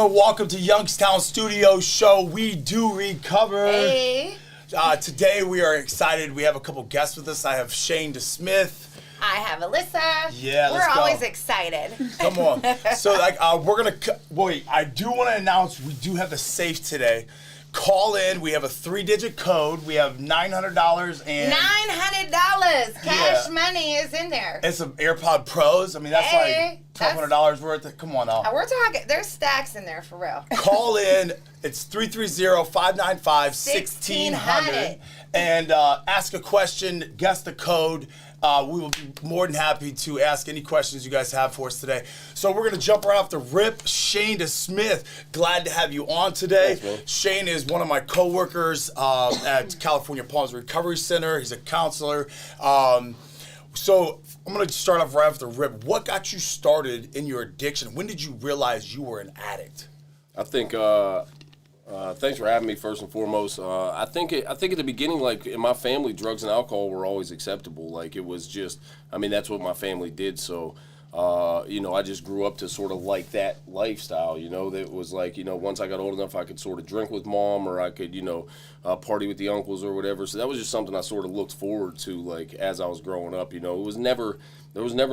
everyone. Welcome to Youngstown Studio Show. We do recover. Hey. Today we are excited. We have a couple guests with us. I have Shane DeSmith. I have Alyssa. Yeah, We're always excited. Come on. So, we're going to... Wait, I do want to announce we do have the safe today. Call in. We have a 3-digit code. We have $900 and... $900. Cash money is in there. And some AirPod Pros. I mean, that's like $1,200 worth. Come on now. We're talking... There's stacks in there for real. Call in. It's 330-595-1600. And ask a question. Guess the code. We will be more than happy to ask any questions you guys have for us today. So we're going to jump right off the rip. Shane DeSmith, glad to have you on today. Thanks, Shane is one of my coworkers at California Palms Recovery Center. He's a counselor. So I'm going to start off right off the rip. What got you started in your addiction? When did you realize you were an addict? I think, thanks for having me first and foremost. I think at the beginning, like in my family, drugs and alcohol were always acceptable. Like it was just, I mean, that's what my family did. So, I just grew up to sort of like that lifestyle, that was like, once I got old enough, I could sort of drink with mom or I could, party with the uncles or whatever. So that was just something I sort of looked forward to, like, as I was growing up, there was never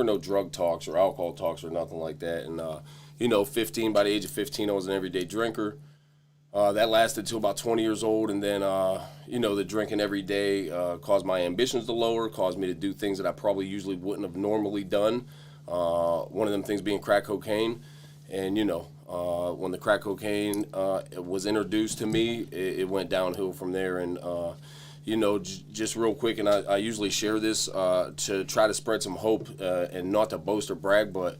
no drug talks or alcohol talks or nothing like that. And, by the age of 15, I was an everyday drinker. That lasted till about 20 years old, and then, the drinking every day caused my ambitions to lower, caused me to do things that I probably usually wouldn't have normally done. One of them things being crack cocaine. And, when the crack cocaine was introduced to me, it went downhill from there. And, just real quick, and I usually share this to try to spread some hope and not to boast or brag, but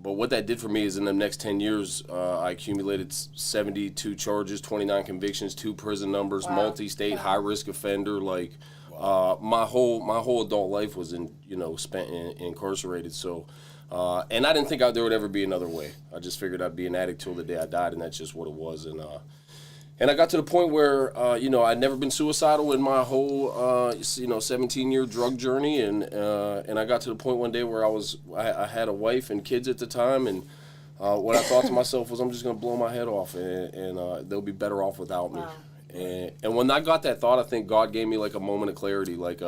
what that did for me is in the next 10 years, I accumulated 72 charges, 29 convictions, 2 prison numbers, multi-state, high-risk offender. Like, my whole adult life was spent incarcerated. So, and I didn't think there would ever be another way. I just figured I'd be an addict till the day I died, and that's just what it was. And I got to the point where, I'd never been suicidal in my whole, 17-year drug journey. And I got to the point one day where I had a wife and kids at the time. And what I thought to myself was, I'm just going to blow my head off and they'll be better off without me. Wow. And when I got that thought, I think God gave me like a moment of clarity. Like,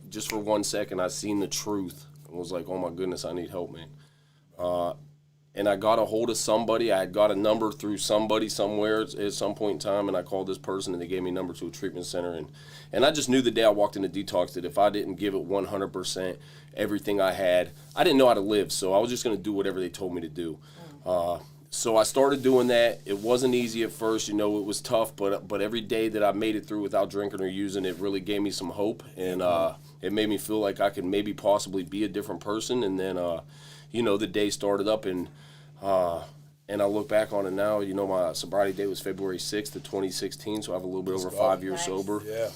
just for 1 second, I seen the truth and was like, oh my goodness, I need help, man. And I got a hold of somebody. I had got a number through somebody somewhere at some point in time, and I called this person, and they gave me a number to a treatment center. And I just knew the day I walked into detox that if I didn't give it 100%, everything I had, I didn't know how to live, so I was just going to do whatever they told me to do. So I started doing that. It wasn't easy at first. It was tough, but every day that I made it through without drinking or using it really gave me some hope, and it made me feel like I could maybe possibly be a different person. And then, the day started up, and I look back on it now, my sobriety date was February 6th of 2016, so I have a little bit over 5 years sober. Yeah.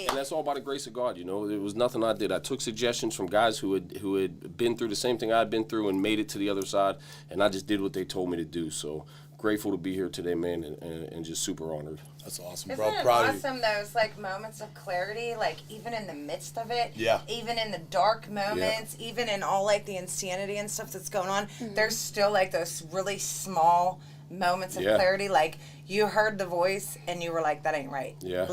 And that's all by the grace of God, It was nothing I did. I took suggestions from guys who had been through the same thing I'd been through and made it to the other side, and I just did what they told me to do. So grateful to be here today, man, and just super honored. That's awesome, Isn't bro. it Proud awesome, those moments of clarity, even in the midst of it, yeah, even in the dark moments, even in all the insanity and stuff that's going on, there's still those really small moments of clarity. Like you heard the voice and you were like, that ain't right. Yeah.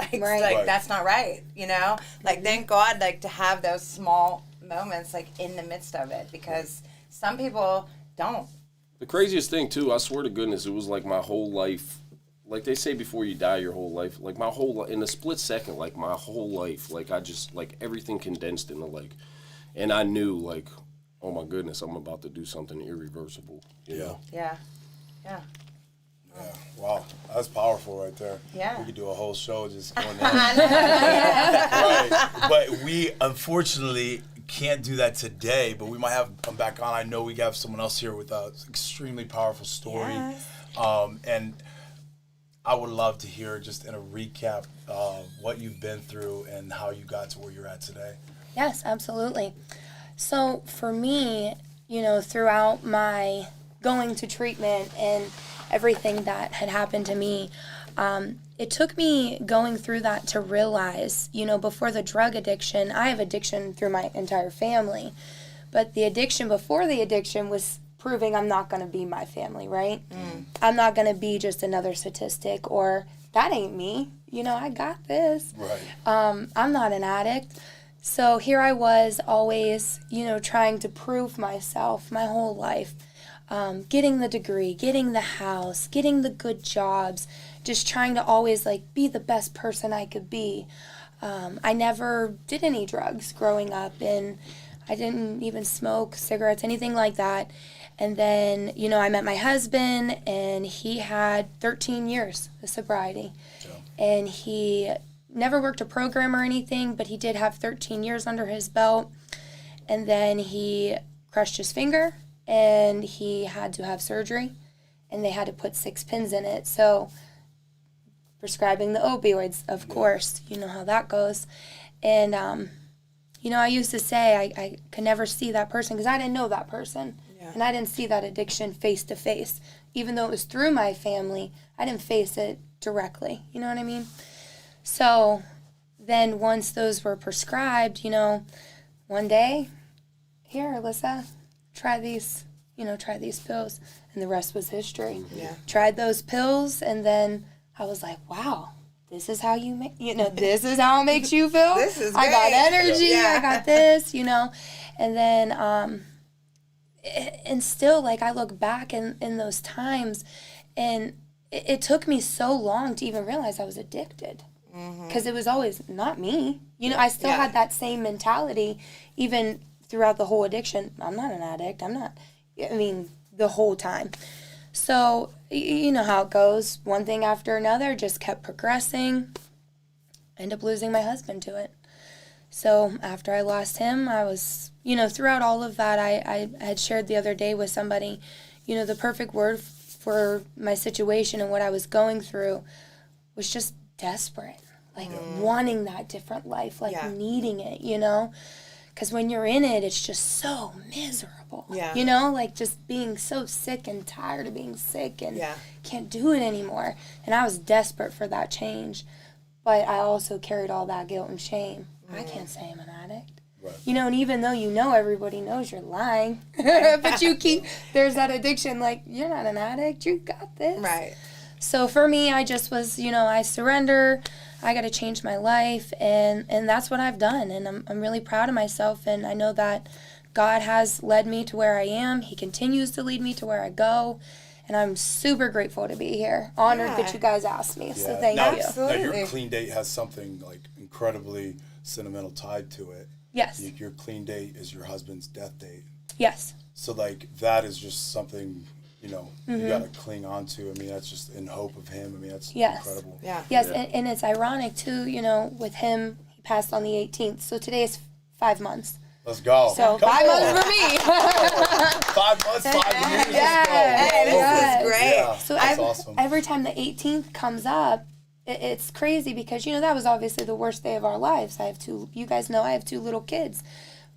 That's not right. Thank God to have those small moments in the midst of it, because some people don't. The craziest thing too, I swear to goodness, it was like my whole life. Like they say, before you die, your whole life, my whole life, in a split second, my whole life, I just, everything condensed into, and I knew, oh my goodness, I'm about to do something irreversible, you know? Yeah. Yeah. Yeah, wow, that's powerful right there. Yeah. We could do a whole show just going there. Right, but we unfortunately can't do that today, but we might have come back on. I know we have someone else here with an extremely powerful story. Yes. And I would love to hear just in a recap what you've been through and how you got to where you're at today. Yes, absolutely. So for me, throughout my going to treatment and everything that had happened to me, it took me going through that to realize, before the drug addiction, I have addiction through my entire family, but the addiction before the addiction was proving I'm not going to be my family, right? I'm not going to be just another statistic, or that ain't me. You know, I got this. Right. I'm not an addict. So here I was always, you know, trying to prove myself my whole life. Getting the degree, getting the house, getting the good jobs, just trying to always like be the best person I could be. I never did any drugs growing up, and I didn't even smoke cigarettes, anything like that. And then, you know, I met my husband, and he had 13 years of sobriety. Yeah. And he never worked a program or anything, but he did have 13 years under his belt. And then he crushed his finger, and he had to have surgery, and they had to put 6 pins in it. So prescribing the opioids, of course, you know how that goes. And, you know, I used to say I could never see that person because I didn't know that person. Yeah. And I didn't see that addiction face to face. Even though it was through my family, I didn't face it directly. You know what I mean? So then once those were prescribed, you know, one day, here, Alyssa, try these pills. And the rest was history. Yeah. Tried those pills, and then I was like, wow, this is how you make, you know, this is how it makes you feel. This is I great. got energy, yeah. I got this, you know. And then, and still, like, I look back in those times, and it took me so long to even realize I was addicted. Because it was always not me. You know, I still had that same mentality, even throughout the whole addiction. I'm not an addict. The whole time. So, you know how it goes. One thing after another, just kept progressing. Ended up losing my husband to it. So after I lost him, I was, you know, throughout all of that, I had shared the other day with somebody, you know, the perfect word for my situation and what I was going through was just desperate. Like wanting that different life, like needing it, you know? Because when you're in it, it's just so miserable. Yeah. You know, like just being so sick and tired of being sick and can't do it anymore. And I was desperate for that change. But I also carried all that guilt and shame. I can't say I'm an addict. Right. You know, and even though you know everybody knows you're lying, but there's that addiction, like, you're not an addict, you got this. Right. So for me, I just was, you know, I surrender. I got to change my life, and that's what I've done, and I'm really proud of myself, and I know that God has led me to where I am. He continues to lead me to where I go, and I'm super grateful to be here. Honored that you guys asked me, so thank you. Now, your clean date has something, like, incredibly sentimental tied to it. Yes. Your clean date is your husband's death date. Yes. So, like, that is just something, you know, you got to cling on to. I mean, that's just in hope of him. I mean, that's incredible. Yeah. Yes, and it's ironic, too, you know, with him, he passed on the 18th. So today is 5 months. Let's go. So Come 5 on. months for me. 5 months, 5 years. Yeah. Let's go. Hey, this is great. Yeah, so that's awesome. Every time the 18th comes up, it's crazy because, you know, that was obviously the worst day of our lives. You guys know I have 2 little kids.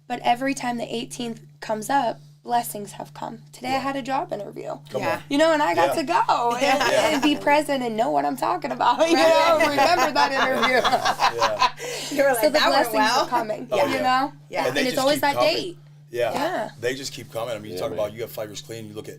But every time the 18th comes up, blessings have come. Today I had a job interview. Come on. You know, and I got to go and be present and know what I'm talking about. You know, remember that interview. You were like, so the that blessings went well. are coming. You know? Yeah. And it's always that coming. date. Yeah. They just keep coming. I mean, you talk about you have 5 years clean, you look at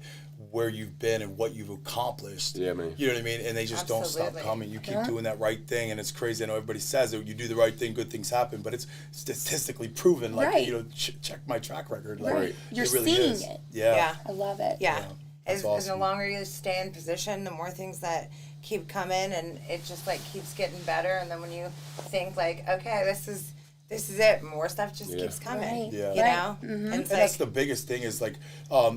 where you've been and what you've accomplished. Yeah, man. You know what I mean? And they just don't stop coming. You keep doing that right thing, and it's crazy. I know everybody says that you do the right thing, good things happen, but it's statistically proven. Like, you know, check my track record. Like, You're it really seeing is. it. Yeah. I love it. Yeah. That's awesome. The longer you stay in position, the more things that keep coming, and it just, like, keeps getting better. And then when you think, like, okay, this is it, more stuff just keeps coming. Right. You know? And that's the biggest thing is, like,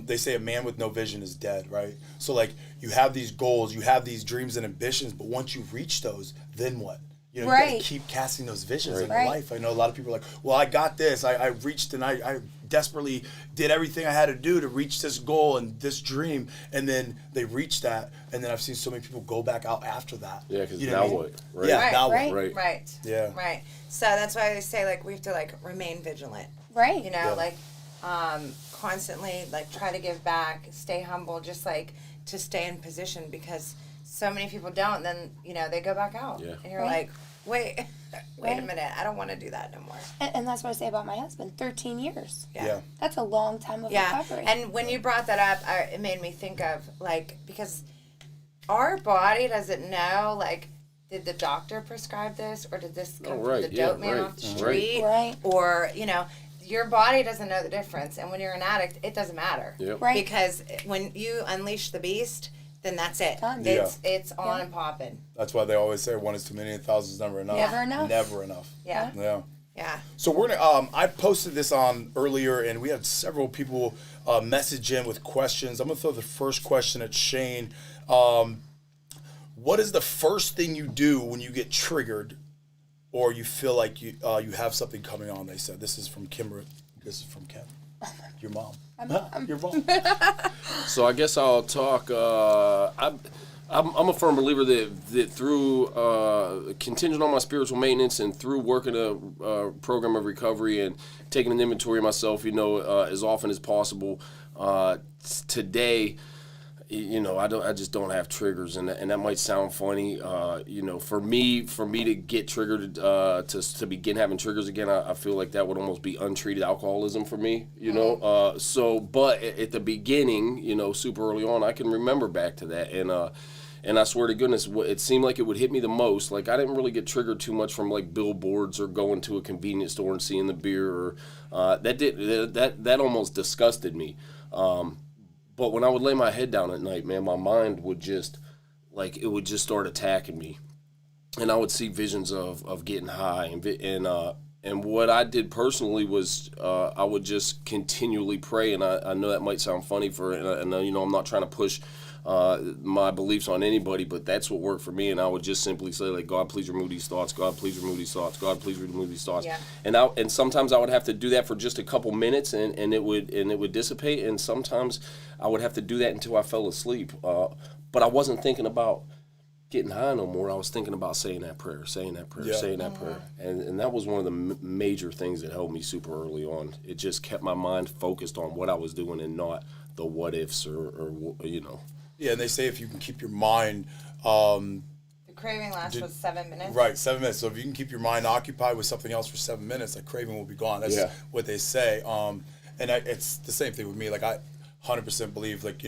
they say a man with no vision is dead, right? So, like, you have these goals, you have these dreams and ambitions, but once you reach those, then what? You know, you gotta keep casting those visions in your life. I know a lot of people are like, well, I got this. I reached, and I desperately did everything I had to do to reach this goal and this dream. And then they reach that. And then I've seen so many people go back out after that. Yeah, because you now know what? Right. Yeah, now right. what? Right. Yeah. Right. So that's why they say, like, we have to, like, remain vigilant. Right. You know, like, constantly, like, try to give back, stay humble, just, like, to stay in position, because so many people don't. And then, you know, they go back out. Yeah. And you're like, wait a minute, I don't want to do that no more. And that's what I say about my husband, 13 years. Yeah. That's a long time of recovery. And when you brought that up, it made me think of, like, because our body doesn't know, like, did the doctor prescribe this, or did this come from the dope man off the street? Right. Or, you know, your body doesn't know the difference. And when you're an addict, it doesn't matter. Yep. Right. Because when you unleash the beast, then that's it. Done. It's on and popping. That's why they always say one is too many, 1,000 is never enough. Never enough. Never enough. Yeah. Yeah. Yeah. So we're gonna. I posted this on earlier, and we had several people message in with questions. I'm gonna throw the first question at Shane. What is the first thing you do when you get triggered, or you feel like you have something coming on? They said this is from Kimber. This is from Kim. Your mom. Your mom. So I guess I'll talk. I'm a firm believer that through contingent on my spiritual maintenance and through working a program of recovery and taking an inventory of myself, as often as possible. Today, I just don't have triggers, and that might sound funny. For me to get triggered, to begin having triggers again, I feel like that would almost be untreated alcoholism for me. But at the beginning, super early on, I can remember back to that, and I swear to goodness, it seemed like it would hit me the most. Like, I didn't really get triggered too much from, like, billboards or going to a convenience store and seeing the beer. Or that almost disgusted me. But when I would lay my head down at night, man, my mind would just start attacking me, and I would see visions of getting high, and what I did personally was I would just continually pray, and I know that might sound funny and I'm not trying to push my beliefs on anybody, but that's what worked for me. And I would just simply say, like, God, please remove these thoughts. God, please remove these thoughts. God, please remove these thoughts. Yeah. And sometimes I would have to do that for just a couple minutes, and it would dissipate. And sometimes I would have to do that until I fell asleep. But I wasn't thinking about getting high no more. I was thinking about saying that prayer, saying that prayer. And that was one of the major things that helped me super early on. It just kept my mind focused on what I was doing and not the what ifs or. Yeah, and they say if you can keep your mind. The craving lasts for 7 minutes. Right, 7 minutes. So if you can keep your mind occupied with something else for 7 minutes, that craving will be gone. That's what they say. It's the same thing with me. Like, I 100% believe, like,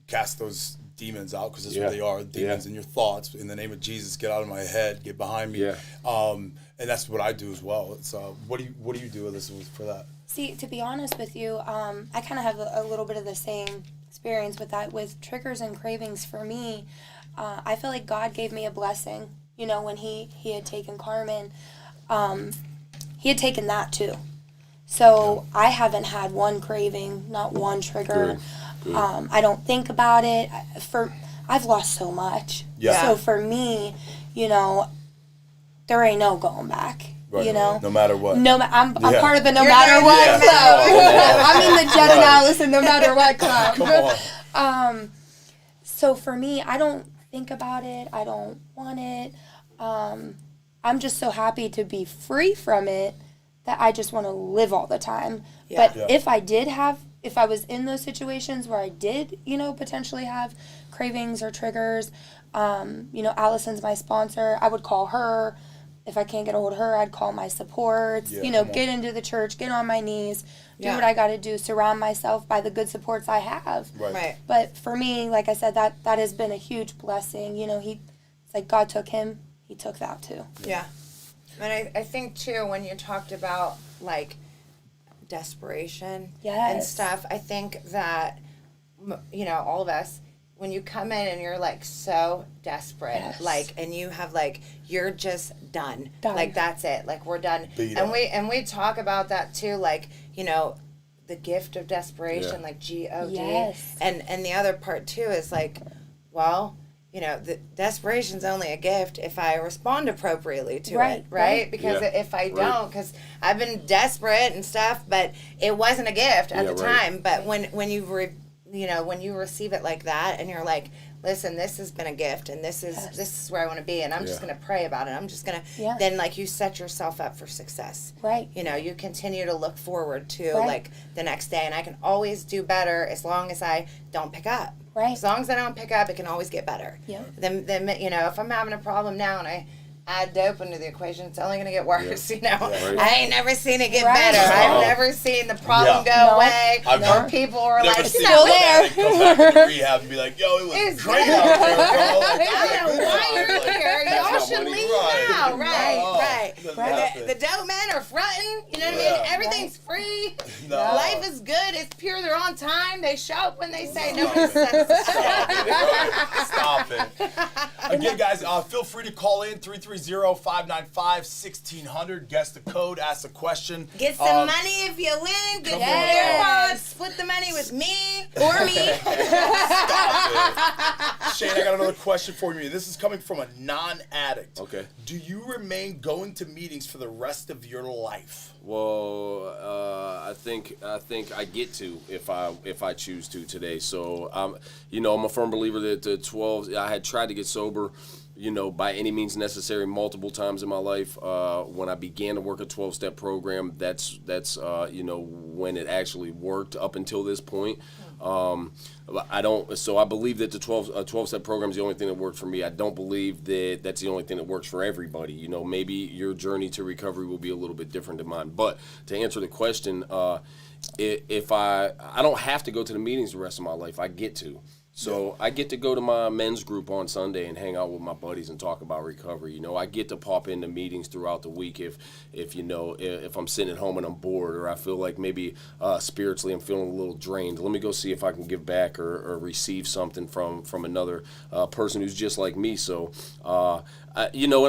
cast those demons out, because that's what they are, demons in your thoughts. In the name of Jesus, get out of my head, get behind me. And that's what I do as well. It's what do you do, Alyssa, for that? See, to be honest with you, I kind of have a little bit of the same experience with that. With triggers and cravings for me, I feel like God gave me a blessing. When he had taken Carmen, he had taken that too. So I haven't had one craving, not one trigger. Good. I don't think about it. I've lost so much. Yeah. So for me, there ain't no going back. Right. No matter what. I'm part of the no matter what club. I'm in the Jen and Alyssa no matter what club. Come on. So for me, I don't think about it. I don't want it. I'm just so happy to be free from it that I just want to live all the time. Yeah. But if I was in those situations where I did, potentially have cravings or triggers, Allison's my sponsor. I would call her. If I can't get a hold of her, I'd call my supports, get into the church, get on my knees, do what I got to do, surround myself by the good supports I have. Right. But for me, like I said, that has been a huge blessing. It's like God took him, he took that too. Yeah. And I think, too, when you talked about, like, desperation and stuff, I think that, all of us, when you come in and you're, like, so desperate, like, and you have, like, you're just done. Like, that's it. Like, we're done. And we talk about that, too, like, the gift of desperation, like G-O-D. Yes. And the other part, too, is, like, well, the desperation's only a gift if I respond appropriately to it, right? Because if I don't, because I've been desperate and stuff, but it wasn't a gift at the time. But when you receive it like that, and you're like, listen, this has been a gift, and this is where I want to be, and I'm just going to pray about it. I'm just going to, then, like, you set yourself up for success. Right. You continue to look forward to, like, the next day, and I can always do better as long as I don't pick up. Right. As long as I don't pick up, it can always get better. Yeah. Then if I'm having a problem now and I add dope into the equation, it's only going to get worse, you know. Right. I ain't never seen it get Right. better. I've never seen the problem go away. Or people are like, still there. Come back into rehab and be like, yo, it was great out there, bro. Like, I don't know why you're here. Y'all should money. leave Right. now. Right. Right. The dope men are fronting. You know what I mean? Everything's free. No. Life is good. It's pure. They're on time. They show up when they say. Nobody says it. Stop it. Again, guys, feel free to call in 330-595-1600. Guess the code, ask a question. Get some money if you win. Get some earpods. Split the money with me or me. Stop it. Shane, I got another question for you. This is coming from a non-addict. Okay. Do you remain going to meetings for the rest of your life? Well, I think I get to if I choose to today. So I'm a firm believer that the 12. I had tried to get sober, by any means necessary multiple times in my life. When I began to work a 12-step program, that's when it actually worked up until this point. So I believe that the 12-step program is the only thing that worked for me. I don't believe that that's the only thing that works for everybody. Maybe your journey to recovery will be a little bit different than mine. But to answer the question, if I don't have to go to the meetings the rest of my life, I get to. So I get to go to my men's group on Sunday and hang out with my buddies and talk about recovery. I get to pop into meetings throughout the week if I'm sitting at home and I'm bored, or I feel like maybe spiritually I'm feeling a little drained. Let me go see if I can give back or receive something from another person who's just like me. So and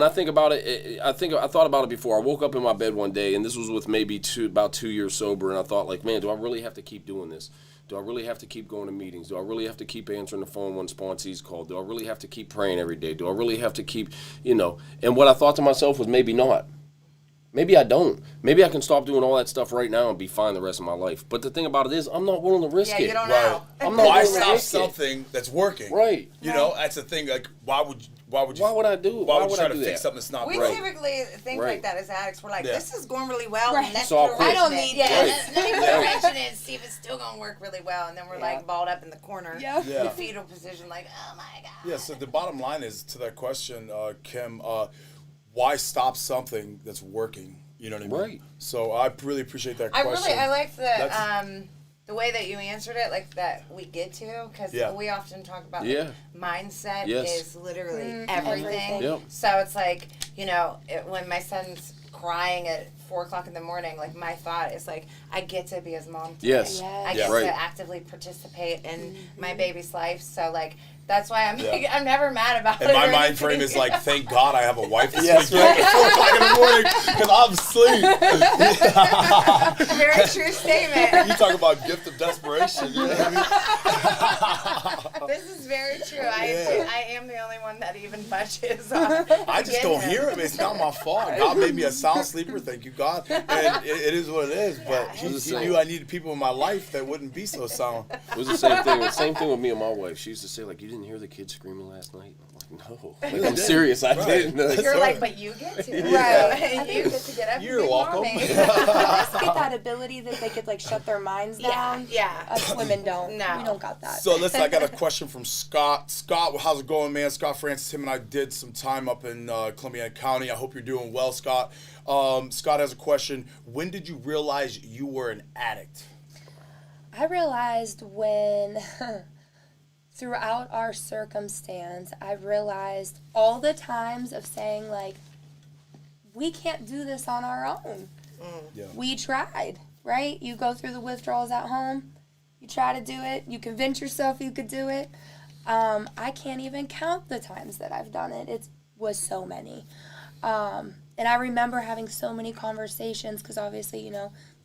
I think about it. I thought about it before. I woke up in my bed one day, and this was with maybe about 2 years sober, and I thought, like, man, do I really have to keep doing this? Do I really have to keep going to meetings? Do I really have to keep answering the phone when sponsees call? Do I really have to keep praying every day? Do I really have to keep, And what I thought to myself was maybe not. Maybe I don't. Maybe I can stop doing all that stuff right now and be fine the rest of my life. But the thing about it is, I'm not willing to risk it. Yeah, you don't know. I'm not Why willing to stop risk it. something that's working? Right. That's the thing. Like, why would you? Why would I do it? Why would you try I to do fix that? something that's not We right? typically think Right. like that as addicts. We're like, Yeah. this is going really well. Right. Let's So I'll put a quit. wrench I don't in it. need Yeah, this. let me put a wrench in it and see if it's still going to work really well. And then we're like balled up in the corner, Yeah. Yeah. the fetal position, like, oh my God. Yeah, so the bottom line is to that question, Kim, why stop something that's working? You know what I mean? Right. So I really appreciate that question. I liked That's- the way that you answered it, like that we get to, because Yeah. we often talk about Yeah. mindset Yes. is literally everything. everything. Yep. So it's like, when my son's crying at 4 o'clock in the morning, like my thought is like, I get to be his mom today. Yes. I Yes. get Right. to actively participate in my baby's life. So like, that's why I'm Yeah. like, I'm never mad about it. And my or mind frame anything. is like, thank God I have a wife that's Yes, going to get up at 4 o'clock in the morning because I'm asleep. Very true statement. You talk about gift of desperation. You know what I This is very true. Yeah. I am the only one that even budges on. mean? I just don't hear him. It's not my fault. God made me a sound sleeper, thank you, God. And it is what it is. But he knew I needed people in my life that wouldn't be so sound. It was the same thing. Same thing with me and my wife. She used to say, like, you didn't hear the kids screaming last night? I'm like, no. Like, I'm serious. I didn't. You're Right. like, but you get to. Right. You get to get up You're and be welcome. mommy. Guys get that ability that they could like shut their minds Yeah, down. yeah. Us women don't. No. We don't got that. So listen, I got a question from Scott. Scott, how's it going, man? Scott Francis, him and I did some time up in Columbiana County. I hope you're doing well, Scott. Scott has a question. When did you realize you were an addict? I realized when, throughout our circumstance, I realized all the times of saying, like, we can't do this on our own. Yeah. We tried, right? You go through the withdrawals at home. You try to do it. You convince yourself you could do it. I can't even count the times that I've done it. It was so many. And I remember having so many conversations because obviously,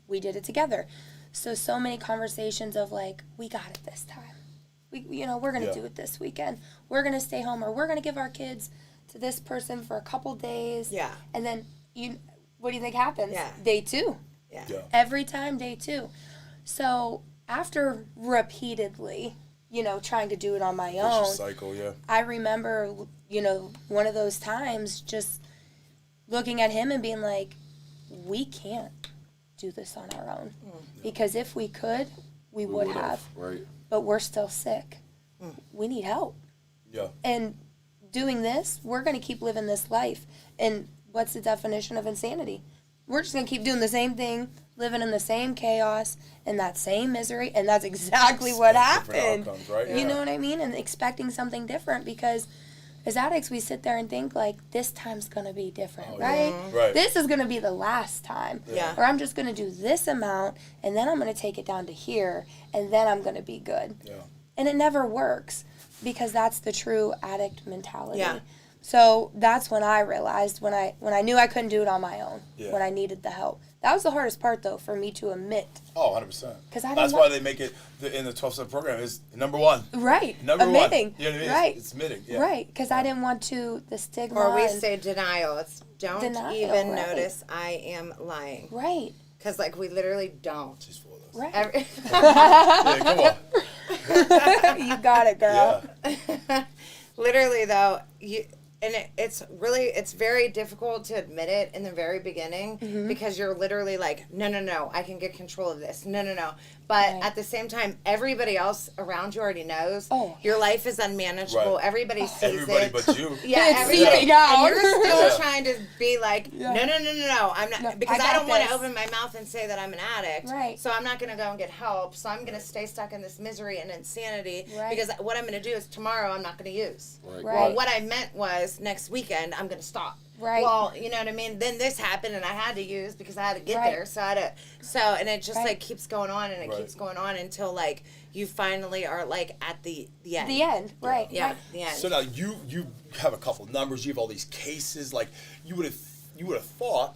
we did it together. So many conversations of like, we got it this time. We're going to do it this weekend. We're going to stay home, or we're going to give our kids to this person for a couple days. Yeah. And then what do you think happens? Yeah. Day 2. Yeah. Yeah. Every time, day 2. So after repeatedly, trying to do it on my Vicious own, cycle, yeah. I remember, one of those times just looking at him and being like, we can't do this on our own. Because if we could, we would have. Right. But we're still sick. We need help. Yeah. And doing this, we're going to keep living this life. And what's the definition of insanity? We're just going to keep doing the same thing, living in the same chaos and that same misery, and that's exactly what happened. Outcomes, right? You know what I mean? And expecting something different, because as addicts, we sit there and think, like, this time's going to be different, right? Right. This is going to be the last time. Yeah. Or I'm just going to do this amount, and then I'm going to take it down to here, and then I'm going to be good. Yeah. And it never works, because that's the true addict mentality. Yeah. So that's when I realized, when I knew I couldn't do it on my own, when I needed the help. That was the hardest part, though, for me to admit. Oh, 100%. That's why they make it in the 12-step program is number one. Right. Number admitting. one. You know what I mean? Right. It's admitting. Yeah. Right, because I didn't want the stigma. Or we and- say denial. It's don't Denial, even right. notice I am lying. Right. Because, like, we literally don't. She's full of those. Right. Yeah, come on. You got it, girl. Yeah. Literally, though, it's very difficult to admit it in the very beginning because you're literally like, no, I can get control of this. No. But at the same time, everybody else around you already knows. Oh, your life is unmanageable. Right. Everybody sees Everybody it. but you. Yeah, It's everybody. seeping out. And you're still Yeah. trying to be like, no, I'm not, No, because I I got don't want to this. open my mouth and say that I'm an addict. Right. So I'm not going to go and get help. So I'm going to stay stuck in this misery and insanity Right. because what I'm going to do is tomorrow I'm not going to use. Right. Right. Well, what I meant was next weekend I'm going to stop. Right. Well, you know what I mean? Then this happened and I had to use because I had to get Right. there. And it just Right. like keeps going on and it Right. keeps going on until like you finally are like at the end. The end. Right. Yeah, Right. the end. So now you have a couple numbers. You have all these cases. Like you would have thought.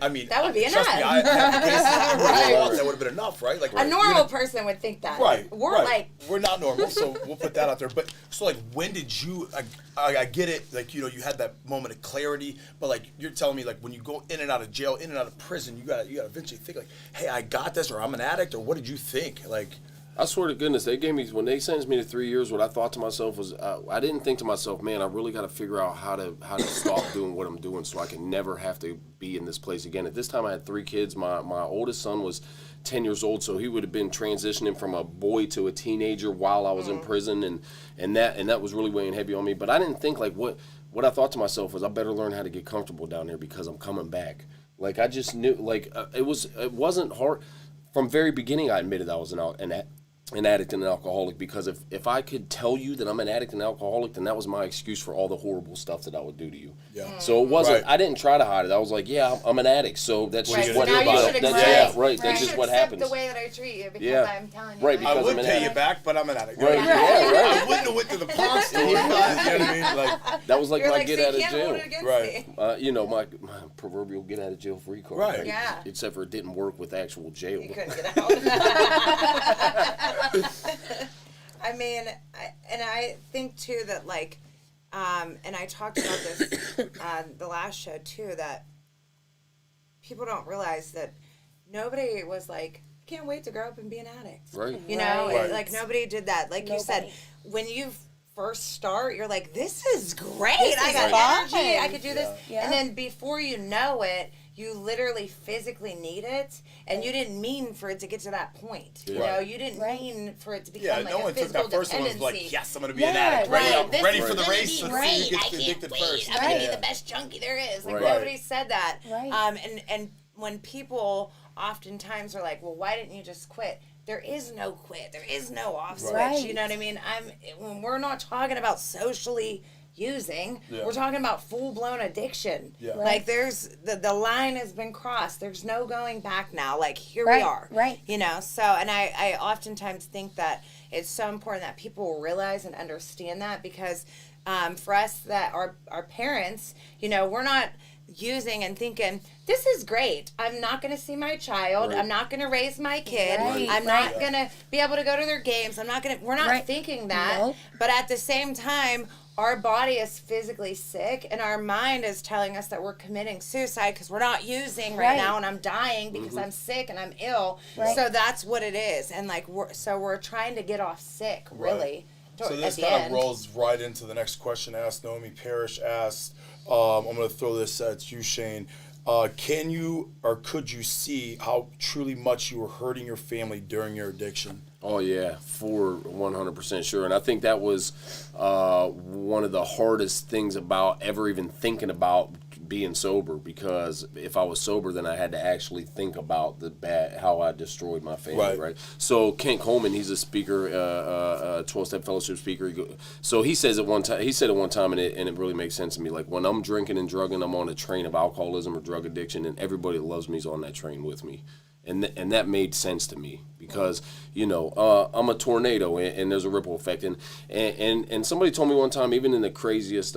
I mean, That would be trust me, enough. I have cases. I would have thought that would have been enough, right? Like A normal person would think that. Right. We're right. like, we're not normal, so we'll put that out there. But so like, when did you? I get it. Like you had that moment of clarity. But like you're telling me, like when you go in and out of jail, in and out of prison, you got to eventually think like, hey, I got this, or I'm an addict, or what did you think? Like, I swear to goodness, they gave me, when they sentenced me to 3 years, what I thought to myself was, I didn't think to myself, man, I really got to figure out how to stop doing what I'm doing so I can never have to be in this place again. At this time, I had 3 kids. My oldest son was 10 years old, so he would have been transitioning from a boy to a teenager while I was in prison, and that was really weighing heavy on me. But I didn't think, like, what I thought to myself was, I better learn how to get comfortable down there because I'm coming back. Like, I just knew, like, it wasn't hard. From very beginning, I admitted I was an addict and an alcoholic, because if I could tell you that I'm an addict and alcoholic, then that was my excuse for all the horrible stuff that I would do to you. Yeah. So it wasn't. Right. I didn't try to hide it. I was like, yeah, I'm an addict. So that's Right, just so what. now you should accept- yeah, right. you That's should just what accept happens. the way that I treat you because Yeah. I'm telling you. Right, that. I because would I'm an pay you addict. back, but I'm an addict. Right. Yeah. Right. I wouldn't have went to the pawn store. You know what I mean? Like, That was like You're my like, get "See, out of can't hold jail. it against Right. me." My proverbial get out of jail free card. Right. Yeah. Except for it didn't work with actual jail. You couldn't get out. I mean, I think too that like, and I talked about this on the last show too, that people don't realize that nobody was like, I can't wait to grow up and be an addict. Right. You know, Right. like nobody did that. Like you said, Nobody. when you first start, you're like, this is great. This I is got fun. energy. I could do this. Yeah. And then before you know it, you literally physically need it, and you didn't mean for it to get to that point. You Right. know, you didn't Right. mean for it to become yeah, like no a one took physical that first one and was dependency. like, yes, I'm going to be an Yeah, addict. Right, Ready, this ready is for the gonna race. be Let's see who great. gets I can't addicted wait. first. I'm gonna Yeah. be the best junkie there is. Like Right. nobody said that. Right. And when people oftentimes are like, well, why didn't you just quit? There is no quit. There is no off switch. Right. You know what I mean? When we're not talking about socially using, Yeah. we're talking about full blown addiction. Yeah. Right. Like there's the line has been crossed. There's no going back now. Like here we Right, are. right. You know, so and I oftentimes think that it's so important that people realize and understand that because for us that our parents, you know, we're not using and thinking, this is great. I'm not going to see my child. Right. I'm not going to raise my kid. Right, I'm right. not going to be able to go to their games. We're not Right. thinking that. Nope. But at the same time, our body is physically sick and our mind is telling us that we're committing suicide because we're not using right Right. now and I'm dying because I'm sick and I'm ill. Right. So that's what it is. And like we're trying to get off sick, really. So at this the kind of end. rolls right into the next question asked. Naomi Parrish asked, I'm going to throw this at you, Shane. Can you or could you see how truly much you were hurting your family during your addiction? Oh yeah, for 100% sure. And I think that was one of the hardest things about ever even thinking about being sober, because if I was sober, then I had to actually think about how I destroyed my family, right? So Kent Coleman, he's a speaker, 12-step fellowship speaker. So he says it one time. He said it one time, and it really makes sense to me. Like, when I'm drinking and drugging, I'm on a train of alcoholism or drug addiction, and everybody that loves me is on that train with me. And that made sense to me, because I'm a tornado, and there's a ripple effect. And somebody told me one time, even in the craziest.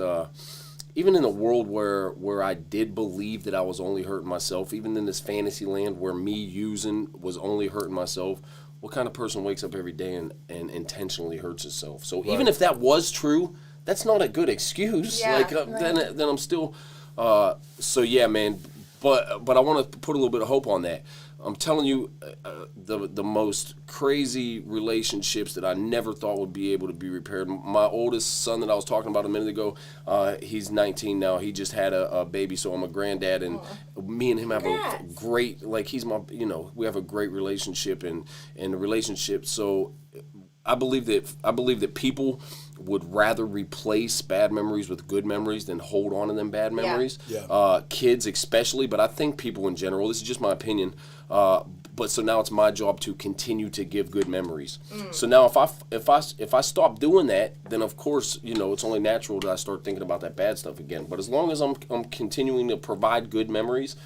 Even in a world where I did believe that I was only hurting myself, even in this fantasy land where me using was only hurting myself, what kind of person wakes up every day and intentionally hurts himself? So even if that was true, that's not a good excuse. Yeah, Then I'm still. So yeah, man. But I want to put a little bit of hope on that. I'm telling you, the most crazy relationships that I never thought would be able to be repaired. My oldest son that I was talking about a minute ago, he's 19 now. He just had a baby, so I'm a granddad, and me and him have a great, he's my, we have a great relationship and the relationship. So I believe that people would rather replace bad memories with good memories than hold on to them bad memories. Yeah. Kids especially, but I think people in general. This is just my opinion. But so now it's my job to continue to give good memories. So now if I stop doing that, then of course it's only natural that I start thinking about that bad stuff again. But as long as I'm continuing to provide good memories,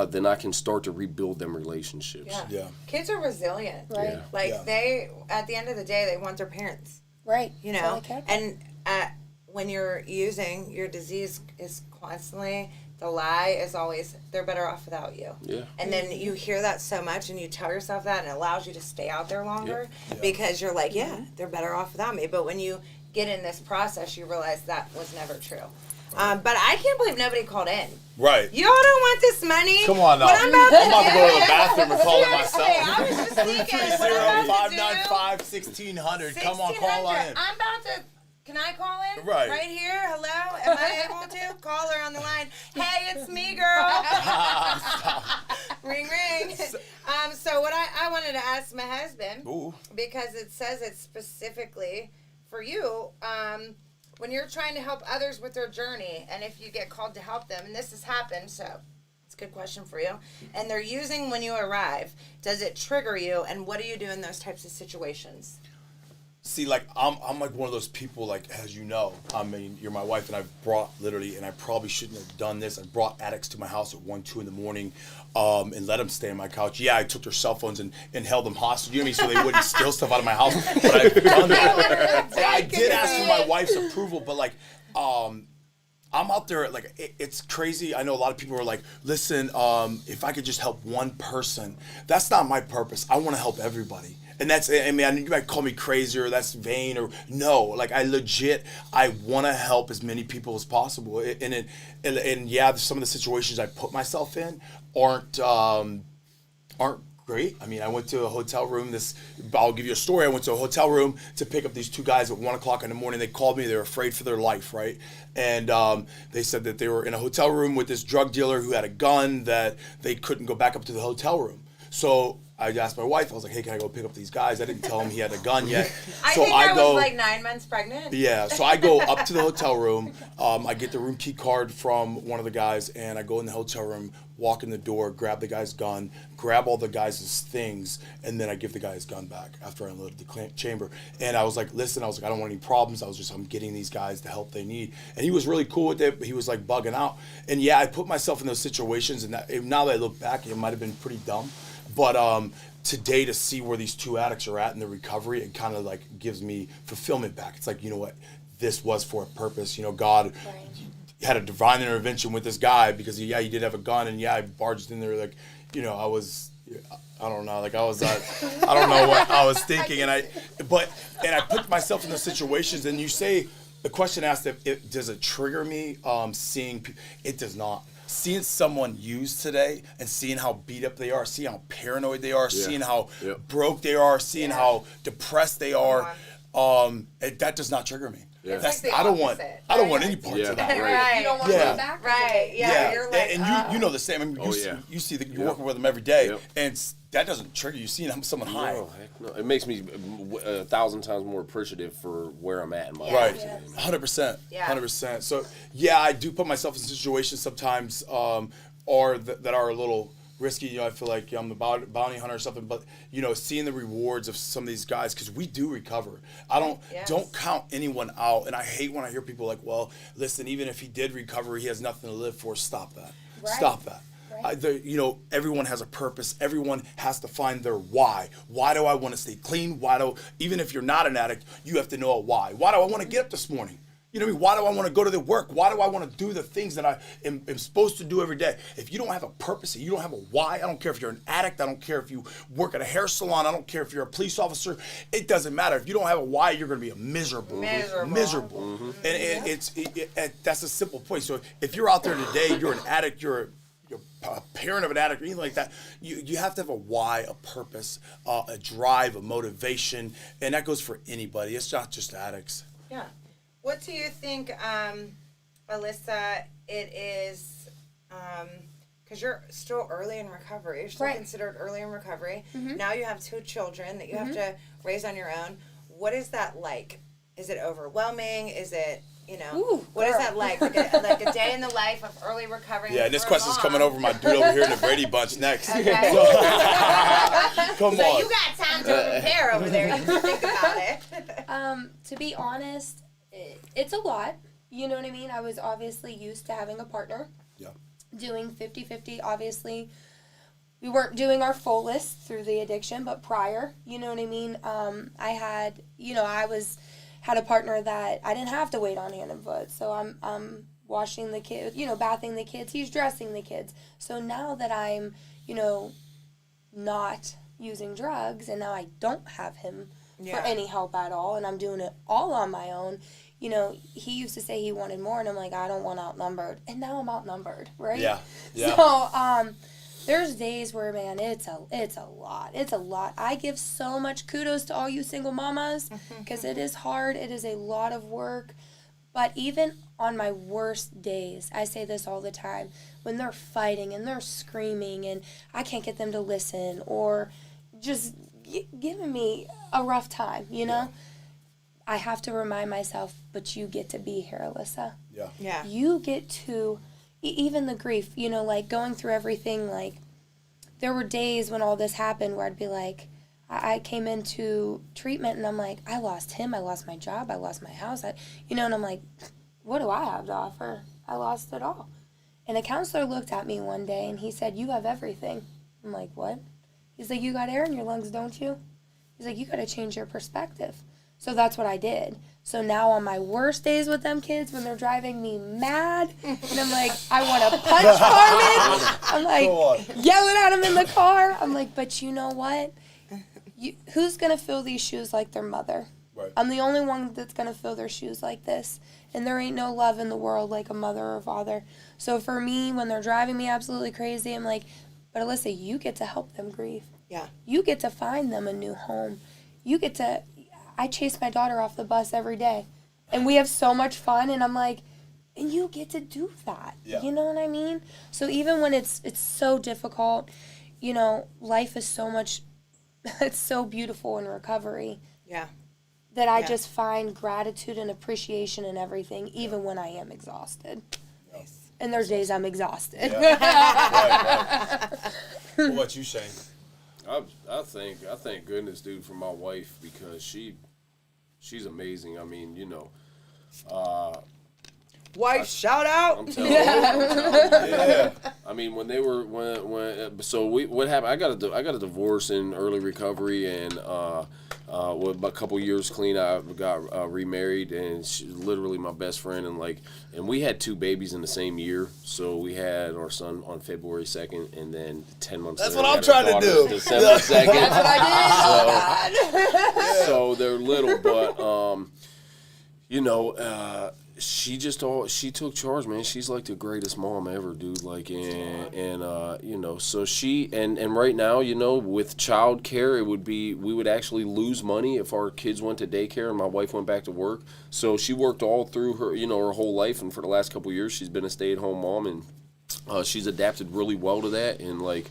then I can start to rebuild them relationships. Yeah. Kids are resilient. Right. They, at the end of the day, they want their parents. Right. That's all they care about. And when you're using, your disease is constantly, the lie is always, they're better off without you. Yeah. And then you hear that so much, and you tell yourself that, and it allows you to stay out there longer because you're like, they're better off without me. But when you get in this process, you realize that was never true. But I can't believe nobody called in. Right. Y'all don't want this money. Come on now. What I'm about to go to the bathroom and call it myself. I was just thinking, what I'm about to do. 595-1600. Come on, call in. I'm about to. Can I call in? Right. Right here. Hello. Am I able to? Call her on the line. Hey, it's me, girl. Ring, ring. So what I wanted to ask my husband, because it says it specifically for you, when you're trying to help others with their journey, and if you get called to help them, and this has happened, so it's a good question for you, and they're using when you arrive, does it trigger you, and what do you do in those types of situations? See, I'm like one of those people, as you know, I mean, you're my wife, and I've brought literally, and I probably shouldn't have done this, I brought addicts to my house at 1, 2 in the morning, and let them stay on my couch. Yeah, I took their cell phones and held them hostage, you know what I mean, so they wouldn't steal stuff out of my house, but I've done that. And I did ask for my wife's approval, but I'm out there, it's crazy. I know a lot of people are like, listen, if I could just help one person, that's not my purpose. I want to help everybody. And that's, I mean, you might call me crazy or that's vain or no, I want to help as many people as possible. And yeah, some of the situations I put myself in aren't great. I mean, I went to a hotel room. I'll give you a story. I went to a hotel room to pick up these 2 guys at 1 o'clock in the morning. They called me. They were afraid for their life, right? And they said that they were in a hotel room with this drug dealer who had a gun, that they couldn't go back up to the hotel room. So I asked my wife, I was like, hey, can I go pick up these guys? I didn't tell him he had a gun yet. I think I was 9 months pregnant. Yeah, so I go up to the hotel room. I get the room key card from one of the guys, and I go in the hotel room, walk in the door, grab the guy's gun, grab all the guys' things, and then I give the guy his gun back after I unloaded the chamber. And I was like, listen, I don't want any problems. I'm getting these guys the help they need. And he was really cool with it, but he was bugging out. And yeah, I put myself in those situations, and now that I look back, it might have been pretty dumb. But today, to see where these 2 addicts are at in their recovery, it kind of gives me fulfillment back. It's you know what, this was for a purpose. God had a divine intervention with this guy, because he did have a gun, and I barged in there I don't know, I don't know what I was thinking, and I put myself in those situations. And you say, the question asked if does it trigger me? Seeing it does not. Seeing someone used today and seeing how beat up they are, seeing how paranoid they are, seeing how broke they are, seeing how depressed they are, that does not trigger me. Yeah. It's like the I don't want opposite. any parts Yeah. of that. Right. Right. You don't want Yeah. to go back. Right. Yeah. You're like, and you know the same. I mean, you see that you're working with them every day, and that doesn't trigger you seeing someone high. No, heck no. It makes me 1,000 times more appreciative for where I'm at in my Right, life. 100%. Yeah. 100%. So yeah, I do put myself in situations sometimes, or that are a little risky. You know, I feel like I'm the bounty hunter or something, but you know, seeing the rewards of some of these guys, because we do recover. I don't count anyone out, and I hate when I hear people like, well, listen, even if he did recover, he has nothing to live for. Stop that. Right. Stop that. You know, everyone has a purpose. Everyone has to find their why. Why do I want to stay clean? Even if you're not an addict, you have to know a why. Why do I want to get up this morning? You know what I mean? Why do I want to go to the work? Why do I want to do the things that I am supposed to do every day? If you don't have a purpose, you don't have a why, I don't care if you're an addict, I don't care if you work at a hair salon, I don't care if you're a police officer, it doesn't matter. If you don't have a why, you're going to be miserable. Miserable. And that's a simple point. So if you're out there today, you're an addict, you're a parent of an addict or anything like that, you have to have a why, a purpose, a drive, a motivation, and that goes for anybody. It's not just addicts. Yeah. What do you think, Alyssa, it is, because you're still early in recovery, you're still considered early in recovery. Now you have 2 children that you have to raise on your own. What is that like? Is it overwhelming? Is it, you know, what is that like? Like a day in the life of early recovery? Yeah, and this question's coming over my dude over here in the Brady Bunch next. Okay. Come So on. you got time to prepare over there. You can think about it. To be honest, it's a lot. You know what I mean? I was obviously used to having a partner. Yeah. Doing 50-50, obviously. We weren't doing our full list through the addiction, but prior, you know what I mean? I had, had a partner that I didn't have to wait on hand and foot. So I'm washing the kids, bathing the kids. He's dressing the kids. So now that I'm, not using drugs and now I don't have him for any help at all and I'm doing it all on my own, he used to say he wanted more and I'm like, I don't want outnumbered. And now I'm outnumbered, right? Yeah. So, there's days where, man, it's a lot. It's a lot. I give so much kudos to all you single mamas because it is hard. It is a lot of work. But even on my worst days, I say this all the time, when they're fighting and they're screaming and I can't get them to listen or just giving me a rough time, I have to remind myself, but you get to be here, Alyssa. Yeah. You get to... even the grief, like going through everything, like there were days when all this happened where I'd be like, I came into treatment and I'm like, I lost him, I lost my job, I lost my house, and I'm like, what do I have to offer? I lost it all. And a counselor looked at me one day and he said, you have everything. I'm like, what? He's like, you got air in your lungs, don't you? He's like, you got to change your perspective. So that's what I did. So now on my worst days with them kids, when they're driving me mad, and I'm like, I want to punch Carmen. I'm like, yelling at him in the car. I'm like, but you know what? Who's going to fill these shoes like their mother? Right. I'm the only one that's going to fill their shoes like this. And there ain't no love in the world like a mother or father. So for me, when they're driving me absolutely crazy, I'm like, but Alyssa, you get to help them grieve. Yeah. You get to find them a new home. I chase my daughter off the bus every day. And we have so much fun. And I'm like, and you get to do that. Yeah. You know what I mean? So even when it's so difficult, life is so much, it's so beautiful in recovery. Yeah. That I just find gratitude and appreciation in everything, even when I am exhausted. Nice. And there's days I'm exhausted. Right. What about you, Shane? I thank goodness, dude, for my wife because she's amazing. I mean, Wife, shout out. I'm telling you. Yeah. I mean, what happened? I got a divorce in early recovery, and with a couple years clean, I got remarried, and she's literally my best friend, and we had 2 babies in the same year. So we had our son on February 2nd, and then 10 months. That's later, what I'm trying to do. December 2nd. That's what I did. So they're little, but she took charge, man. She's like the greatest mom ever, dude. Like, and so she, and right now, with childcare, we would actually lose money if our kids went to daycare and my wife went back to work. So she worked all through her, her whole life. And for the last couple of years, she's been a stay-at-home mom, and she's adapted really well to that. And like,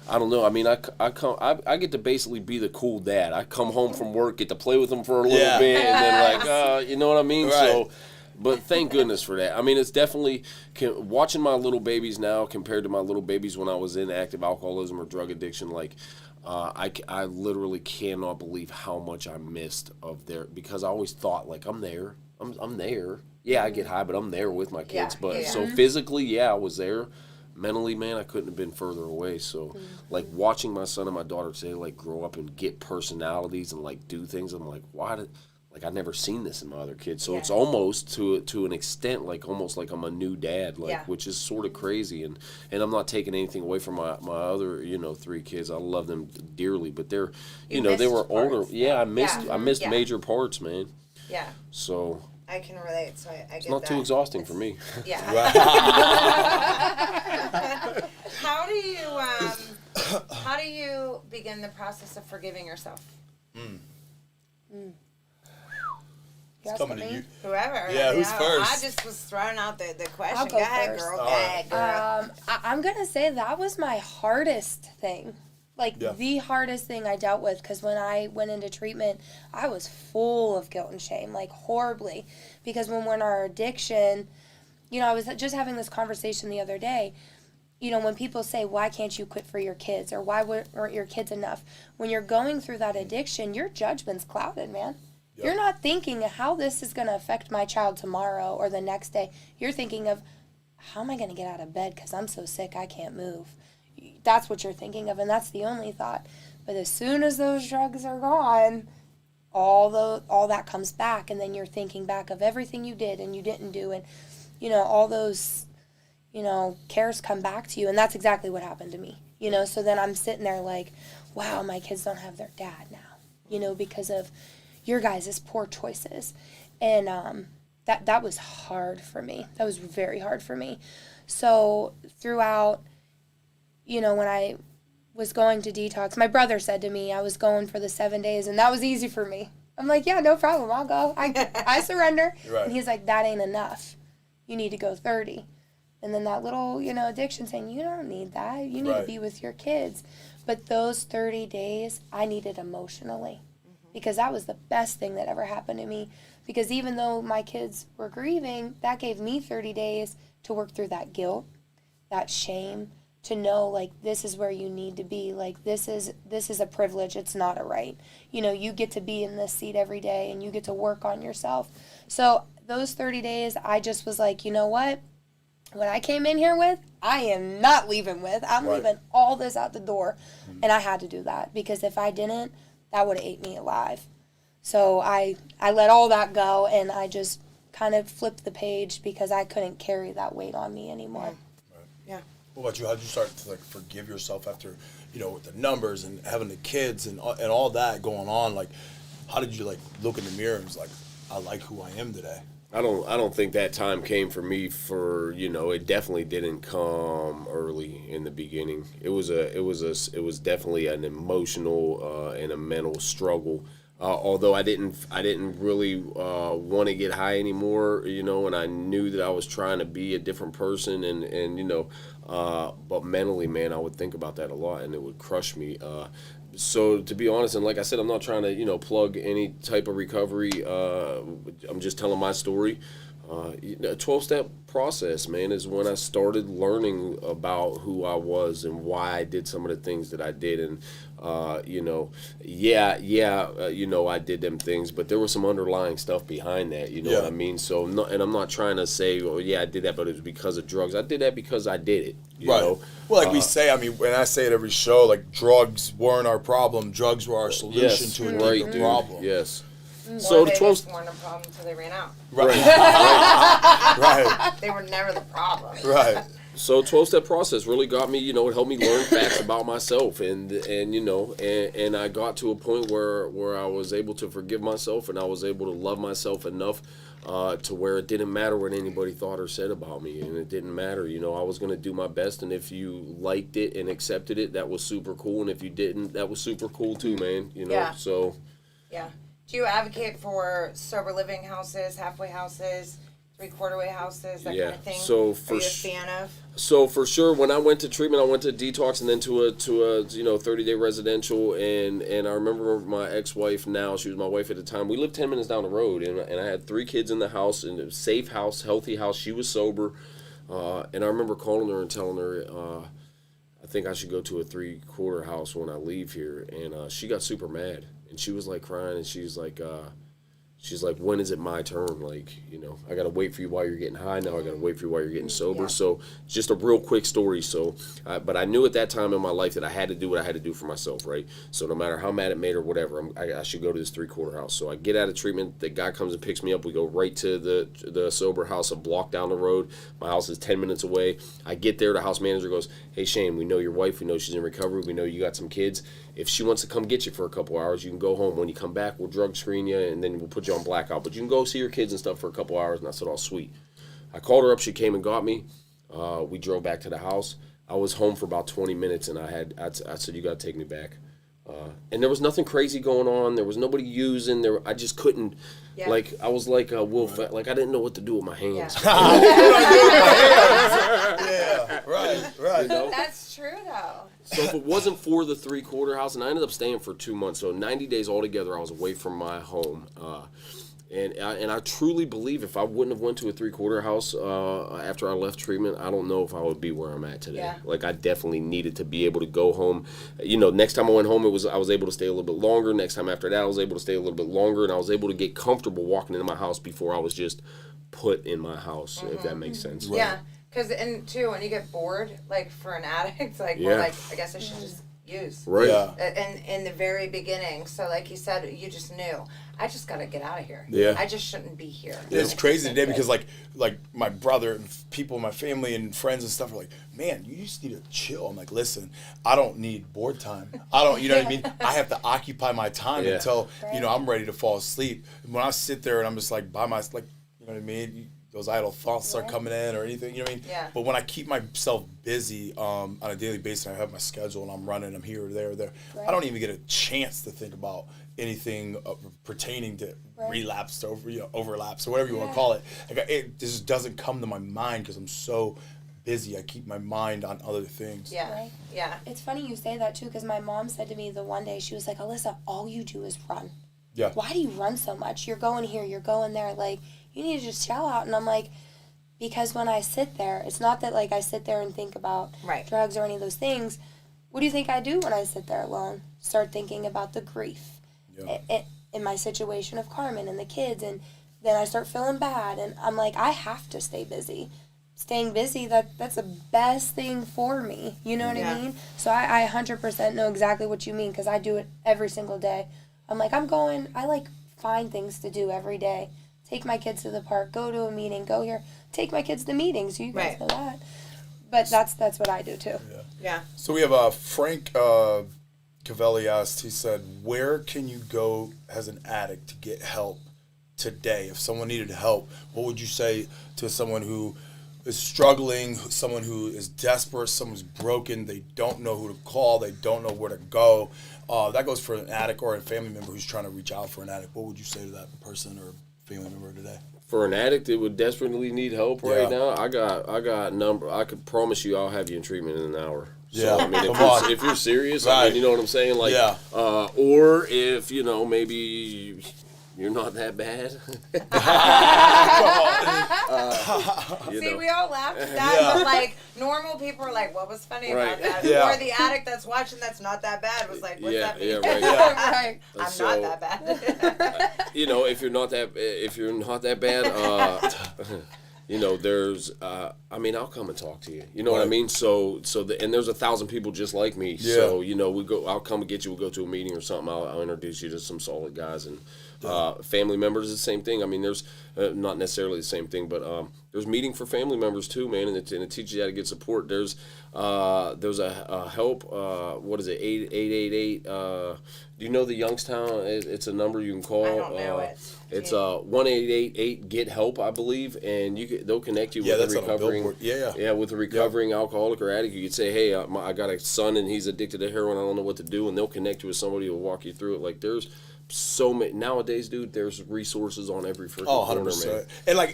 I don't know. I mean, I get to basically be the cool dad. I come home from work, get to play with them for a little bit, and then like, you know what I mean? Right. So, but thank goodness for that. I mean, it's definitely watching my little babies now compared to my little babies when I was in active alcoholism or drug addiction. Like, I literally cannot believe how much I missed of their, because I always thought like I'm there. Yeah, I get high, but I'm there with my kids. So physically, I was there. Mentally, man, I couldn't have been further away. So, like, watching my son and my daughter today, like, grow up and get personalities and, like, do things, I'm like, I've never seen this in my other kids. So it's almost, to an extent, like, almost like I'm a new dad, like, which is sort of crazy. And I'm not taking anything away from my other, 3 kids. I love them dearly, but they're, they were older. Yeah, I missed major parts, man. Yeah. So I can relate, so I get that. It's not too exhausting for me. Yeah. How do you begin the process of forgiving yourself? It's coming to you. Whoever. Yeah, who's first? I just was throwing out the question. I'll go Go ahead, first. girl. Go ahead, girl. I'm going to say that was my hardest thing. Like, the hardest thing I dealt with, because when I went into treatment, I was full of guilt and shame, like, horribly. Because when we're in our addiction, I was just having this conversation the other day. When people say, why can't you quit for your kids? Or why weren't your kids enough? When you're going through that addiction, your judgment's clouded, man. Yep. You're not thinking how this is going to affect my child tomorrow or the next day. You're thinking of, how am I going to get out of bed because I'm so sick I can't move? That's what you're thinking of, and that's the only thought. But as soon as those drugs are gone, all that comes back, and then you're thinking back of everything you did and you didn't do, and all those cares come back to you, and that's exactly what happened to me. So then I'm sitting there like, wow, my kids don't have their dad now, because of your guys' poor choices, and that was hard for me. That was very hard for me. So throughout, when I was going to detox, my brother said to me I was going for the 7 days, and that was easy for me. I'm like, yeah, no problem, I'll go. I surrender. Right. And he's like, that ain't enough. You need to go 30. And then that little, addiction saying, you don't need that. You need to be with your kids. But those 30 days, I needed emotionally, because that was the best thing that ever happened to me. Because even though my kids were grieving, that gave me 30 days to work through that guilt, that shame, to know, like, this is where you need to be. Like, this is a privilege. It's not a right. You get to be in this seat every day, and you get to work on yourself. So those 30 days, I just was like, you know what? What I came in here with, I am not leaving with. I'm leaving all this out the door. And I had to do that, because if I didn't, that would have ate me alive. So I let all that go, and I just kind of flipped the page, because I couldn't carry that weight on me anymore. Yeah. What about you? How did you start to forgive yourself after, with the numbers and having the kids and all that going on? Like, how did you look in the mirror and was like, I like who I am today? I don't think that time came for me it definitely didn't come early in the beginning. It was definitely an emotional and a mental struggle. Although I didn't really want to get high anymore, and I knew that I was trying to be a different person, and but mentally, man, I would think about that a lot, and it would crush me. So to be honest, and like I said, I'm not trying to plug any type of recovery. I'm just telling my story. A 12-step process, man, is when I started learning about who I was and why I did some of the things that I did. And, I did them things, but there was some underlying stuff behind that, you know what I mean? So, I'm not trying to say, I did that, but it was because of drugs. I did that because I did it, you know? Well, like we say, when I say it every show, like, drugs weren't our problem. Drugs were our solution to a deeper problem. Yes. So the 12 weren't a problem until they ran out. Right. Right. They were never the problem. Right. So 12-step process really got me, it helped me learn facts about myself, and I got to a point where I was able to forgive myself, and I was able to love myself enough to where it didn't matter what anybody thought or said about me, and it didn't matter. You know, I was going to do my best, and if you liked it and accepted it, that was super cool, and if you didn't, that was super cool too, man. You know, Yeah. so. Yeah. Do you advocate for sober living houses, halfway houses, three-quarter way houses, that kind of thing? So Are you a fan of? So for sure, when I went to treatment, I went to detox and then to a 30-day residential, and I remember my ex-wife now, she was my wife at the time. We lived 10 minutes down the road, and I had 3 kids in the house, and a safe house, healthy house. She was sober, and I remember calling her and telling her, I think I should go to a three-quarter house when I leave here, and she got super mad, and she was like crying, and she's like, when is it my turn? Like, you know, I got to wait for you while you're getting high. Now I got to wait for you while you're getting sober. Yeah. So just a real quick story. So, but I knew at that time in my life that I had to do what I had to do for myself, right? So no matter how mad it made or whatever, I should go to this three-quarter house. So I get out of treatment. The guy comes and picks me up. We go right to the sober house a block down the road. My house is 10 minutes away. I get there. The house manager goes, "Hey, Shane, we know your wife. We know she's in recovery. We know you got some kids. If she wants to come get you for a couple hours, you can go home. When you come back, we'll drug screen you, and then we'll put you on blackout. But you can go see your kids and stuff for a couple hours." And I said, "Oh, sweet." I called her up. She came and got me. We drove back to the house. I was home for about 20 minutes, and I said, "You got to take me back." And there was nothing crazy going on. There was nobody using. I just couldn't. Yeah. Like, I was like a wolf. Like, I didn't know what to do with my hands. Yeah, right. You know? That's true, though. So if it wasn't for the three-quarter house, and I ended up staying for 2 months, so 90 days altogether, I was away from my home. And I truly believe if I wouldn't have went to a three-quarter house after I left treatment, I don't know if I would be where I'm at today. Yeah. Like, I definitely needed to be able to go home. You know, next time I went home, I was able to stay a little bit longer. Next time after that, I was able to stay a little bit longer, and I was able to get comfortable walking into my house before I was just put in my house, if that makes sense. Right. Yeah, because and too, when you get bored, like for an addict, like Yeah. well, like I guess I should just use. Right. Yeah. And in the very beginning, so like you said, you just knew I just got to get out of here. Yeah. I just shouldn't be here. It's crazy today because like my brother and people in my family and friends and stuff are like, "Man, you just need to chill." I'm like, "Listen, I don't need board time. I don't, you know what I mean? I have to occupy my time Yeah. until, you know, I'm ready to fall asleep." When I sit there and I'm just like by myself, like, you know what I mean? Those idle thoughts start coming in or anything, you know what I mean? Yeah. But when I keep myself busy on a daily basis, I have my schedule and I'm running, I'm here or there or there. Right. I don't even get a chance to think about anything pertaining to relapse or overlaps or whatever you want to call it. Like, it just doesn't come to my mind because I'm so busy. I keep my mind on other things. Yeah. Right. Yeah. It's funny you say that too, because my mom said to me the one day, she was like, "Alyssa, all you do is run. Yeah. Why do you run so much? You're going here, you're going there. Like, you need to just chill out." And I'm like, because when I sit there, it's not that like I sit there and think about Right. drugs or any of those things. What do you think I do when I sit there alone? Start thinking about the grief in my situation of Carmen and the kids, and then I start feeling bad, and I'm like, I have to stay busy. Staying busy, that's the best thing for me. You know what Yeah. I mean? So I 100% know exactly what you mean, because I do it every single day. I'm like, I like find things to do every day. Take my kids to the park, go to a meeting, go here. Take my kids to meetings. You guys Right. know that. But that's what I do too. Yeah. So we have Frank Cavelli asked, he said, "Where can you go as an addict to get help today? If someone needed help, what would you say to someone who is struggling, someone who is desperate, someone's broken, they don't know who to call, they don't know where to go?" That goes for an addict or a family member who's trying to reach out for an addict. What would you say to that person or family member today? For an addict that would desperately need help right Yeah. now, I got number. I could promise you, I'll have you in treatment in an hour. So, Yeah. I mean, Come on. if you're serious, I Right. mean, you know what I'm saying? Like, Yeah. Or if, you know, maybe you're not that bad. You See, know. we all laughed at that, Yeah. but like normal people are like, "What was funny Right. about that?" Yeah. Or the addict that's watching that's not that bad was like, "What's that mean?" right. Right. I'm So- not that bad. You know, if you're not that bad, you know, there's, I mean, I'll come and talk to you. You know what I Right. mean? And there's 1,000 people just like me. Yeah. So, you know, I'll come and get you. We'll go to a meeting or something. I'll introduce you to some solid guys, and Family members is the same thing. I mean, there's not necessarily the same thing, but there's meeting for family members too, man, and it teaches you how to get support. There's a help. What is it? 888. Do you know the Youngstown? It's a number you can call. I don't know it. It's 1-888 get help, I believe, and they'll connect you with a recovering with a recovering alcoholic or addict. You could say, hey, I got a son and he's addicted to heroin. I don't know what to do, and they'll connect you with somebody who will walk you through it. Like there's so many nowadays, dude. There's resources on every freaking corner, 100%. man.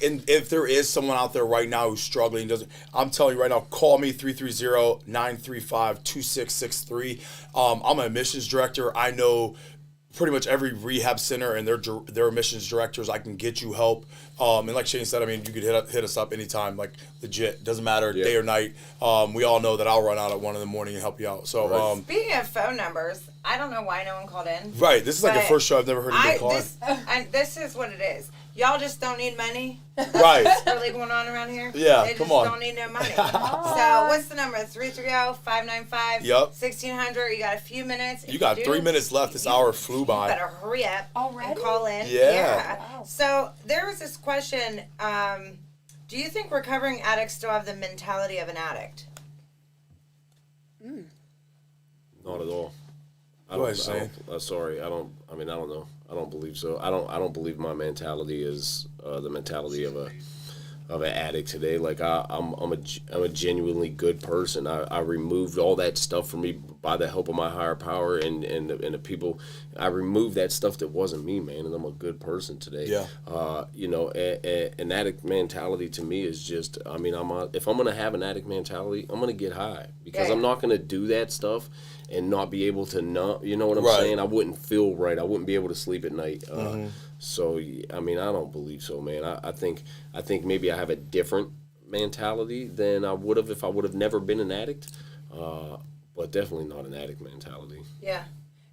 And if there is someone out there right now who's struggling, I'm telling you right now, call me 330-935-2663. I'm an admissions director. I know pretty much every rehab center and their admissions directors. I can get you help. And like Shane said, I mean, you could hit us up anytime, like legit. Doesn't matter day or night. We all know that I'll run out at 1 a.m. and help you out. So speaking of phone numbers, I don't know why no one called in. Right, this is like the first show I've never heard anybody call in. This is what it is. Y'all just don't need money. Right. What's really going on around here? Yeah, they come just on. don't need no money. So what's the number? 330-595-1600. You got a few minutes. You got 3 minutes left. This hour flew by. You better hurry up and call in. Yeah. Wow. So there was this question. Do you think recovering addicts still have the mentality of an addict? Not at all. Sorry, I don't know. I don't believe so. I don't believe my mentality is the mentality of an addict today. Like I'm a genuinely good person. I removed all that stuff from me by the help of my higher power and the people. I removed that stuff that wasn't me, man, and I'm a good person today. Yeah. An addict mentality to me is just. I mean, if I'm gonna have an addict mentality, I'm gonna get high because I'm not gonna do that stuff and not be able to you know what I'm saying? I wouldn't feel right. I wouldn't be able to sleep at night. So, I mean, I don't believe so, man. I think maybe I have a different mentality than I would have if I would have never been an addict, but definitely not an addict mentality. Yeah,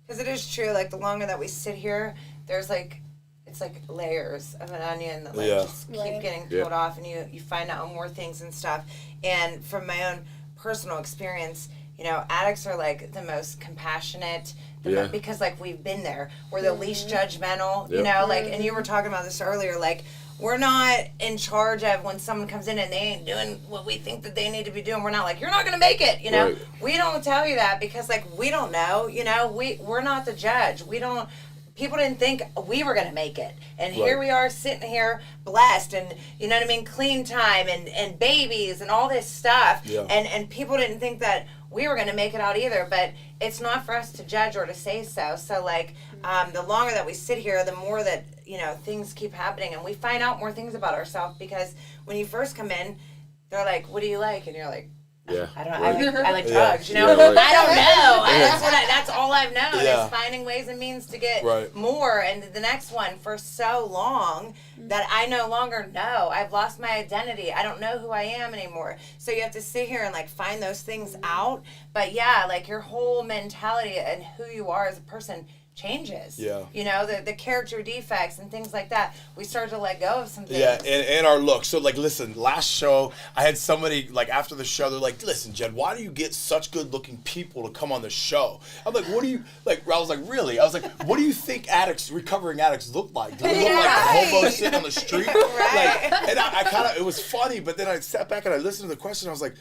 because it is true. Like, the longer that we sit here, there's, like, it's like layers of an onion that, like, just keep getting peeled off, and you find out more things and stuff. And from my own personal experience, you know, addicts are like the most compassionate because like we've been there. We're the least judgmental, you know, like, and you were talking about this earlier, like we're not in charge of when someone comes in and they ain't doing what we think that they need to be doing. We're not like, you're not going to make it, you know. Right. We don't tell you that because like we don't know, you know, we're not the judge. People didn't think we were going to make it. And here we are sitting here blessed and, you know what I mean, clean time and babies and all this stuff. Yeah. And people didn't think that we were going to make it out either. But it's not for us to judge or to say so. So, like, the longer that we sit here, the more that, you know, things keep happening. And we find out more things about ourselves because when you first come in, they're like, what do you like? And you're like, yeah, I don't know. I like drugs, you know. Yeah, right. I don't know. That's all I've known is finding ways and means to get more. And the next one for so long that I no longer know. I've lost my identity. I don't know who I am anymore. So you have to sit here and like find those things out. But yeah, like your whole mentality and who you are as a person changes. Yeah. You know, the character defects and things like that. We start to let go of some things. Yeah, and our look. So, like, listen, last show, I had somebody, like, after the show, they're like, listen, Jed, why do you get such good-looking people to come on the show? I'm like, what do you, like, I was like, really? I was like, what do you think recovering addicts look like? Do they look like hobos sitting on the street? Like, and I kind of, it was funny, but then I sat back and I listened to the question, I was like,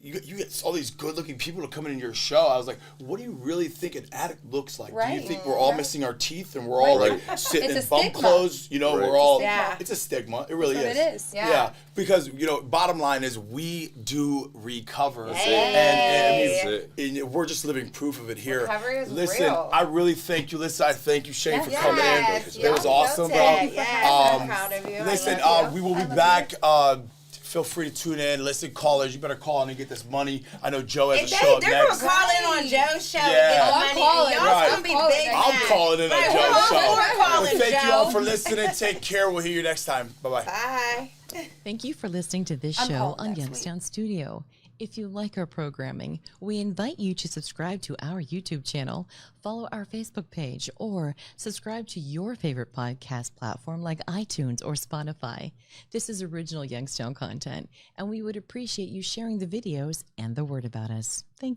you get all these good-looking people to come in your show. I was like, what do you really think an addict looks like? Do you think we're all missing our teeth and we're all like sitting in bum clothes? You know, we're all. It's a stigma. It really is. It is. Yeah. Because you know, bottom line is we do recover, and we're just living proof of it here. Recovery is real. I really thank you, Alyssa. I thank you, Shane, for coming in. It was awesome, bro. I'm proud of you. Listen, we will be back. Feel free to tune in. Listen, callers, you better call in and get this money. I know Joe has a show up next. They're going to call in on Joe's show and get the money. Y'all's going to be big. I'm calling in on Joe's show. We're calling thank you all for listening. Take care. We'll hear you next time. Bye-bye. Bye. Thank you for listening to this show on Youngstown Studio. If you like our programming, we invite you to subscribe to our YouTube channel, follow our Facebook page, or subscribe to your favorite podcast platform like iTunes or Spotify. This is original Youngstown content, and we would appreciate you sharing the videos and the word about us. Thank you.